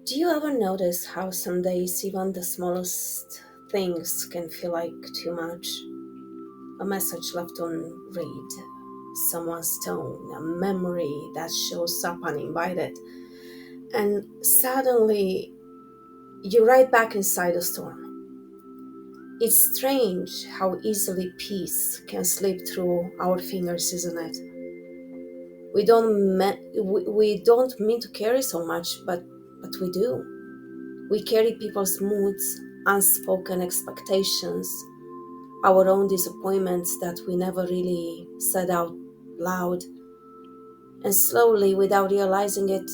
Do you ever notice how some days even the smallest things can feel like too much? A message left unread, someone's tone, a memory that shows up uninvited, and suddenly you're right back inside the storm. It's strange how easily peace can slip through our fingers, isn't it? We don't mean to carry so much, but we do. We carry people's moods, unspoken expectations, our own disappointments that we never really said out loud. And slowly, without realizing it,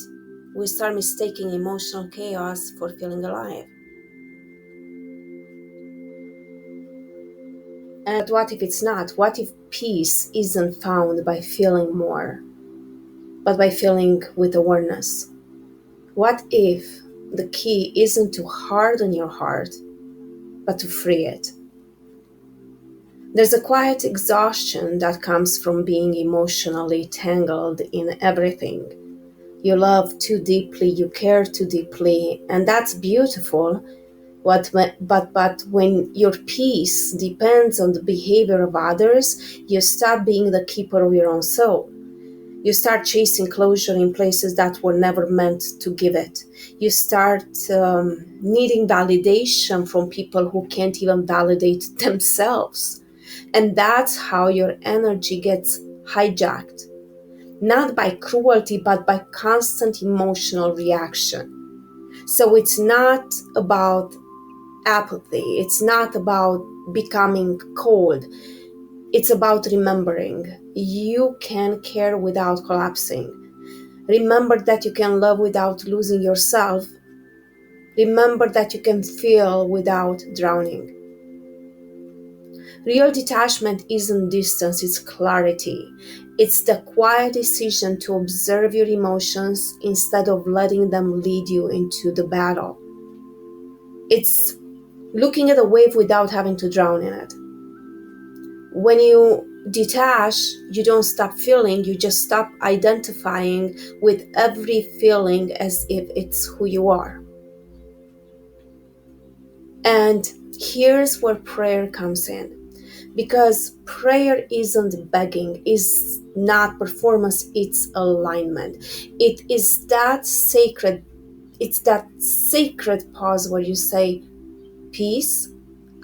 we start mistaking emotional chaos for feeling alive. And what if it's not? What if peace isn't found by feeling more, but by feeling with awareness? What if the key isn't to harden your heart, but to free it? There's a quiet exhaustion that comes from being emotionally tangled in everything. You love too deeply, you care too deeply, and that's beautiful. But when your peace depends on the behavior of others, you stop being the keeper of your own soul. You start chasing closure in places that were never meant to give it. You start needing validation from people who can't even validate themselves. And that's how your energy gets hijacked, not by cruelty, but by constant emotional reaction. So it's not about apathy, it's not about becoming cold, it's about remembering you can care without collapsing. Remember that you can love without losing yourself. Remember that you can feel without drowning. Real detachment isn't distance, it's clarity. It's the quiet decision to observe your emotions instead of letting them lead you into the battle. It's looking at a wave without having to drown in it. When you detach, you don't stop feeling, you just stop identifying with every feeling as if it's who you are. And here's where prayer comes in. Because prayer isn't begging, is not performance, it's alignment. It's that sacred pause where you say, peace,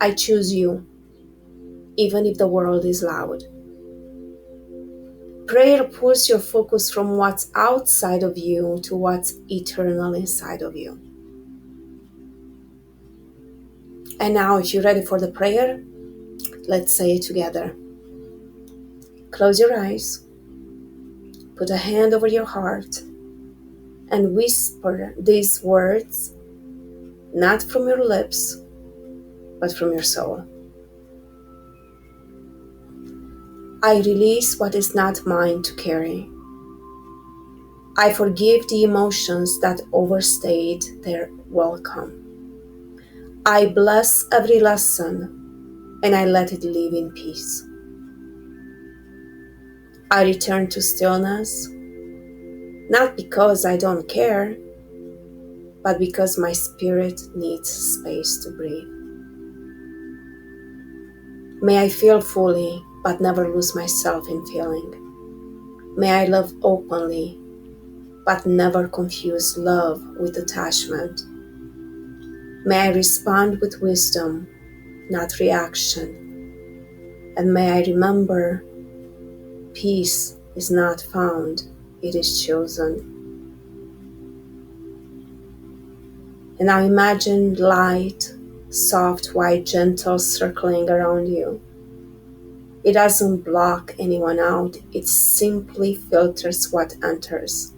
I choose you, even if the world is loud. Prayer pulls your focus from what's outside of you to what's eternal inside of you. And now, if you're ready for the prayer, let's say it together. Close your eyes, put a hand over your heart, and whisper these words, not from your lips, but from your soul. I release what is not mine to carry. I forgive the emotions that overstayed their welcome. I bless every lesson and I let it live in peace. I return to stillness, not because I don't care, but because my spirit needs space to breathe. May I feel fully, but never lose myself in feeling. May I love openly, but never confuse love with attachment. May I respond with wisdom, not reaction. And may I remember peace is not found, it is chosen. And now imagine light, soft, white, gentle, circling around you. It doesn't block anyone out, it simply filters what enters.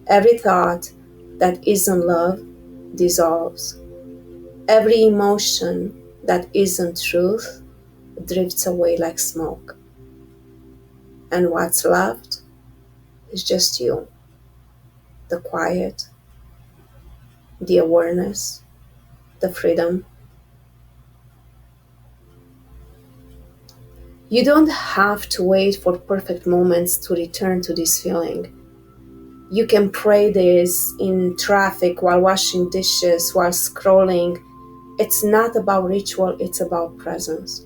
Every thought that isn't love dissolves. Every emotion that isn't truth drifts away like smoke. And what's left is just you, the quiet, the awareness, the freedom. You don't have to wait for perfect moments to return to this feeling. You can pray this in traffic, while washing dishes, while scrolling. It's not about ritual, it's about presence.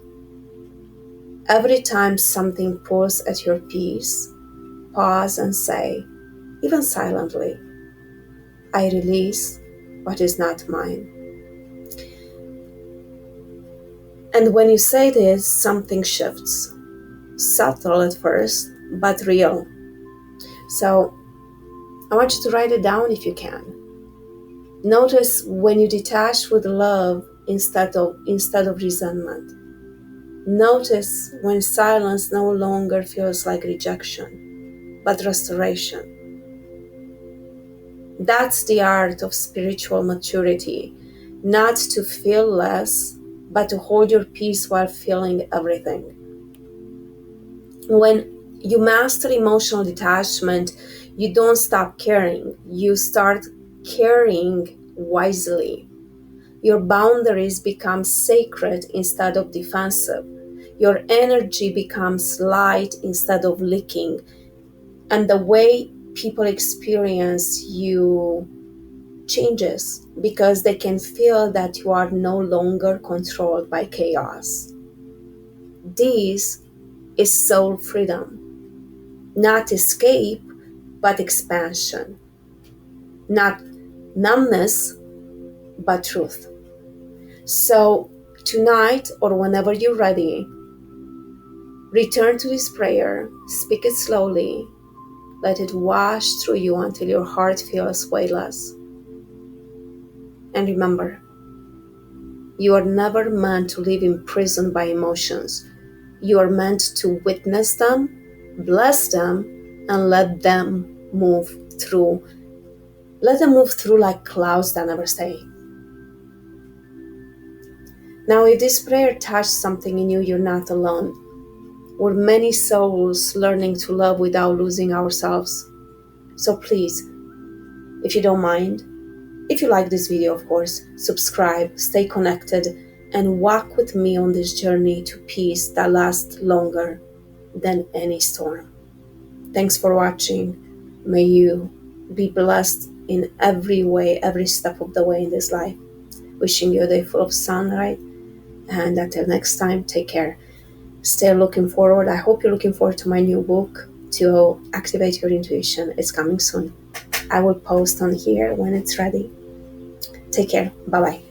Every time something pulls at your peace, pause and say, even silently, I release what is not mine. And when you say this, something shifts. Subtle at first, but real. So I want you to write it down if you can. Notice when you detach with love instead of resentment. Notice when silence no longer feels like rejection, but restoration. That's the art of spiritual maturity, not to feel less, but to hold your peace while feeling everything. When you master emotional detachment, you don't stop caring, you start caring wisely. Your boundaries become sacred instead of defensive. Your energy becomes light instead of leaking. And the way people experience you changes because they can feel that you are no longer controlled by chaos. This is soul freedom, not escape, but expansion, not numbness, but truth. So, tonight or whenever you're ready, return to this prayer, speak it slowly, let it wash through you until your heart feels weightless. And remember, you are never meant to live imprisoned by emotions. You are meant to witness them, bless them, and let them move through. Let them move through like clouds that never stay. Now, if this prayer touched something in you, you're not alone. We're many souls learning to love without losing ourselves. So please, if you don't mind, if you like this video, of course, subscribe, stay connected, and walk with me on this journey to peace that lasts longer than any storm. Thanks for watching. May you be blessed in every way, every step of the way in this life. Wishing you a day full of sunlight. And until next time, take care. Stay looking forward. I hope you're looking forward to my new book, To Activate Your Intuition. It's coming soon. I will post on here when it's ready. Take care. Bye-bye.